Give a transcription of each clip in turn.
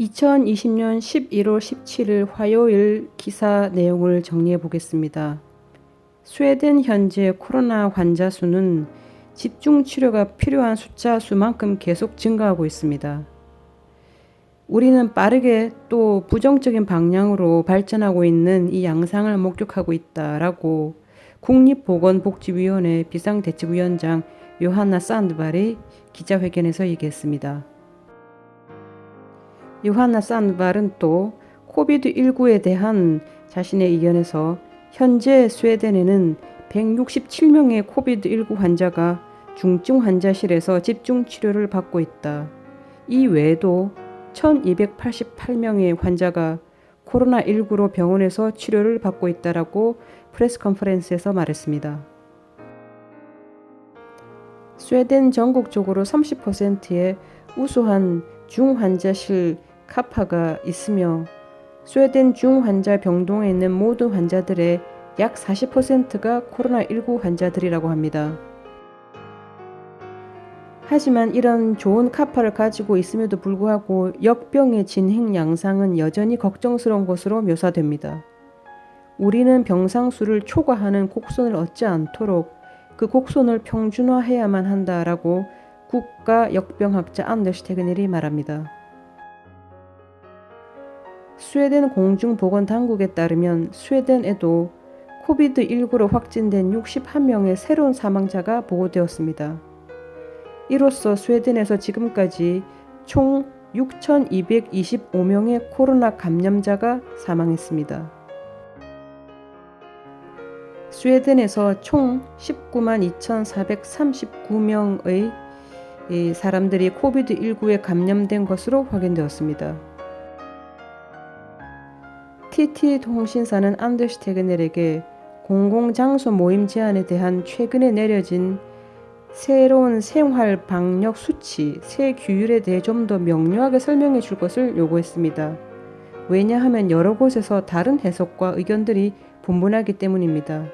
2020년 11월 17일 화요일 기사 내용을 정리해 보겠습니다. 스웨덴 현재 코로나 환자 수는 집중 치료가 필요한 숫자 수만큼 계속 증가하고 있습니다. 우리는 빠르게 또 부정적인 방향으로 발전하고 있는 이 양상을 목격하고 있다라고 국립보건복지위원회 비상대책위원장 요하나 산드발이 기자회견에서 얘기했습니다. 요하나 산드발은 또 코비드19에 대한 자신의 의견에서 현재 스웨덴에는 167명의 코비드19 환자가 중증 환자실에서 집중 치료를 받고 있다. 이 외에도 1288명의 환자가 코로나19로 병원에서 치료를 받고 있다라고 프레스 컨퍼런스에서 말했습니다. 스웨덴 전국적으로 30%의 우수한 중환자실 카파가 있으며 스웨덴 중환자 병동에 있는 모든 환자들의 약 40%가 코로나19 환자들이라고 합니다. 하지만 이런 좋은 카파를 가지고 있음에도 불구하고 역병의 진행 양상은 여전히 걱정스러운 것으로 묘사됩니다. 우리는 병상수를 초과하는 곡선을 얻지 않도록 그 곡선을 평준화해야만 한다라고 국가 역병학자 안더스 테그넬이 말합니다. 스웨덴 공중보건당국에 따르면 스웨덴에도 코비드19로 확진된 61명의 새로운 사망자가 보고되었습니다. 이로써 스웨덴에서 지금까지 총 6,225명의 코로나 감염자가 사망했습니다. 스웨덴에서 총 19만 2,439명의 사람들이 코비드19에 감염된 것으로 확인되었습니다. TT 통신사는 안더스 테그넬에게 공공장소 모임 제한에 대한 최근에 내려진 새로운 생활 방역 수치, 새 규율에 대해 좀 더 명료하게 설명해 줄 것을 요구했습니다. 왜냐하면 여러 곳에서 다른 해석과 의견들이 분분하기 때문입니다.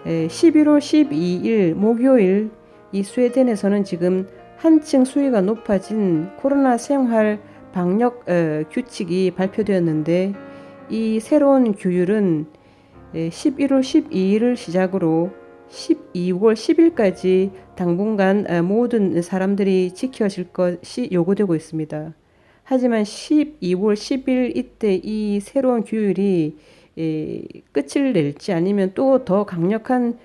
11월 12일 목요일 이 스웨덴에서는 지금 한층 수위가 높아진 코로나 생활 방역 규칙이 발표되었는데 이 새로운 규율은 11월 12일을 시작으로 12월 10일까지 당분간 모든 사람들이 지켜질 것이 요구되고 있습니다. 하지만 12월 10일 이때 이 새로운 규율이 끝을 낼지 아니면 또 더 강력한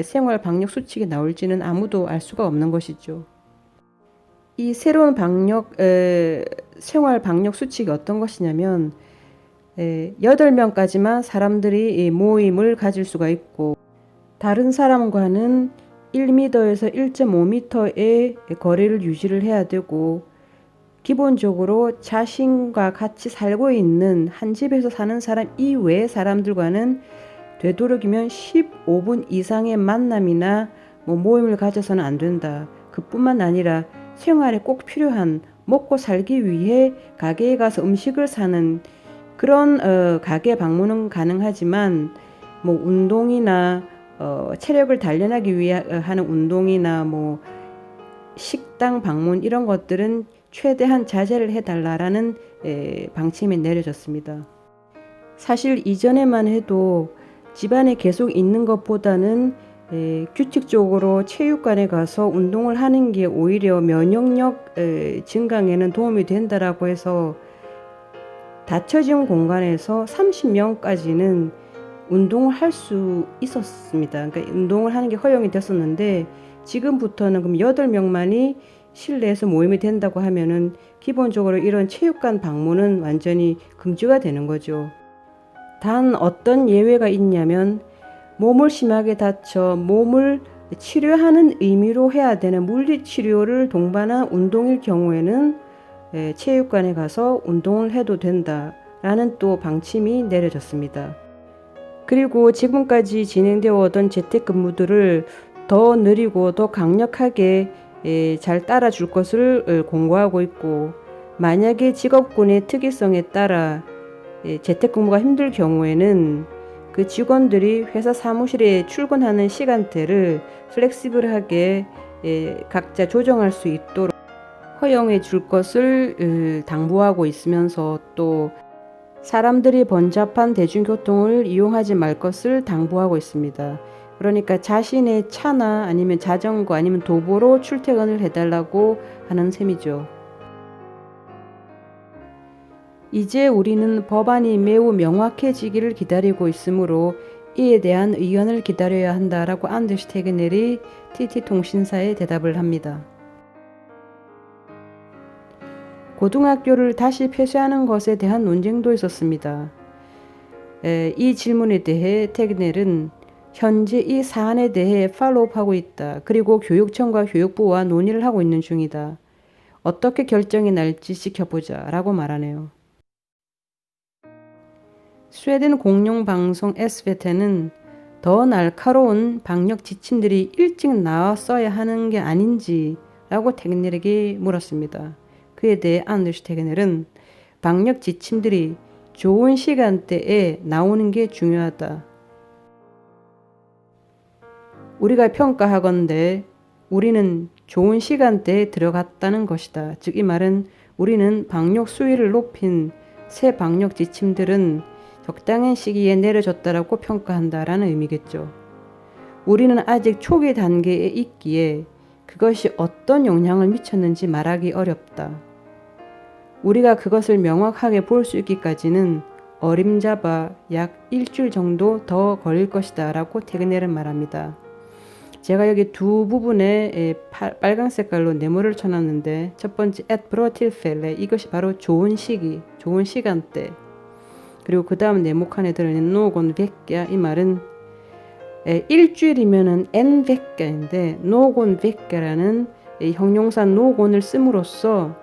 생활 방역 수칙이 나올지는 아무도 알 수가 없는 것이죠. 이 새로운 생활 방역 수칙이 어떤 것이냐면 8명까지만 사람들이 모임을 가질 수가 있고 다른 사람과는 1m에서 1.5m의 거리를 유지를 해야 되고 기본적으로 자신과 같이 살고 있는 한 집에서 사는 사람 이외의 사람들과는 되도록이면 15분 이상의 만남이나 모임을 가져서는 안 된다. 그뿐만 아니라 생활에 꼭 필요한 먹고 살기 위해 가게에 가서 음식을 사는 그런 가게 방문은 가능하지만 운동이나 체력을 단련하기 위해 하는 운동이나 식당 방문 이런 것들은 최대한 자제를 해달라라는 방침이 내려졌습니다. 사실 이전에만 해도 집안에 계속 있는 것보다는 규칙적으로 체육관에 가서 운동을 하는 게 오히려 면역력 증강에는 도움이 된다라고 해서 닫혀진 공간에서 30명까지는 운동을 할 수 있었습니다. 그러니까 운동을 하는 게 허용이 됐었는데 지금부터는 그럼 8명만이 실내에서 모임이 된다고 하면은 기본적으로 이런 체육관 방문은 완전히 금지가 되는 거죠. 단 어떤 예외가 있냐면 몸을 심하게 다쳐 몸을 치료하는 의미로 해야 되는 물리치료를 동반한 운동일 경우에는 체육관에 가서 운동을 해도 된다라는 또 방침이 내려졌습니다. 그리고 지금까지 진행되어 오던 재택근무들을 더 느리고 더 강력하게 잘 따라줄 것을 공고하고 있고 만약에 직업군의 특이성에 따라 재택근무가 힘들 경우에는 그 직원들이 회사 사무실에 출근하는 시간대를 플렉시블하게 각자 조정할 수 있도록 허용해 줄 것을 당부하고 있으면서 또 사람들이 번잡한 대중교통을 이용하지 말 것을 당부하고 있습니다. 그러니까 자신의 차나 아니면 자전거 아니면 도보로 출퇴근을 해달라고 하는 셈이죠. 이제 우리는 법안이 매우 명확해지기를 기다리고 있으므로 이에 대한 의견을 기다려야 한다라고 안데슈 테그넬이 TT통신사에 대답을 합니다. 고등학교를 다시 폐쇄하는 것에 대한 논쟁도 있었습니다. 이 질문에 대해 테그넬은 현재 이 사안에 대해 팔로우업하고 있다. 그리고 교육청과 교육부와 논의를 하고 있는 중이다. 어떻게 결정이 날지 지켜보자 라고 말하네요. 스웨덴 공영방송 SVT는 더 날카로운 방역 지침들이 일찍 나왔어야 하는 게 아닌지 라고 테그넬에게 물었습니다. 그에 대해 안데슈 테그넬은 방역 지침들이 좋은 시간대에 나오는 게 중요하다. 우리가 평가하건대 우리는 좋은 시간대에 들어갔다는 것이다. 즉 이 말은 우리는 방역 수위를 높인 새 방역 지침들은 적당한 시기에 내려졌다라고 평가한다라는 의미겠죠. 우리는 아직 초기 단계에 있기에 그것이 어떤 영향을 미쳤는지 말하기 어렵다. 우리가 그것을 명확하게 볼 수 있기까지는 어림잡아 약 일주일 정도 더 걸릴 것이다 라고 테그넬은 말합니다. 제가 여기 두 부분에 빨간 색깔로 네모를 쳐놨는데 첫 번째 at 브로틸펠레 이것이 바로 좋은 시기, 좋은 시간대. 그리고 그 다음 네모 칸에 들어있는 노곤 백야 이 말은 일주일이면은 n 백야인데 노곤 백야라는 형용사 노곤을 씀으로써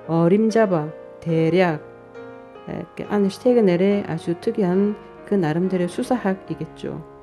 어림잡아 대략 안데슈 테그넬의 아주 특이한 그 나름대로의 수사학이겠죠.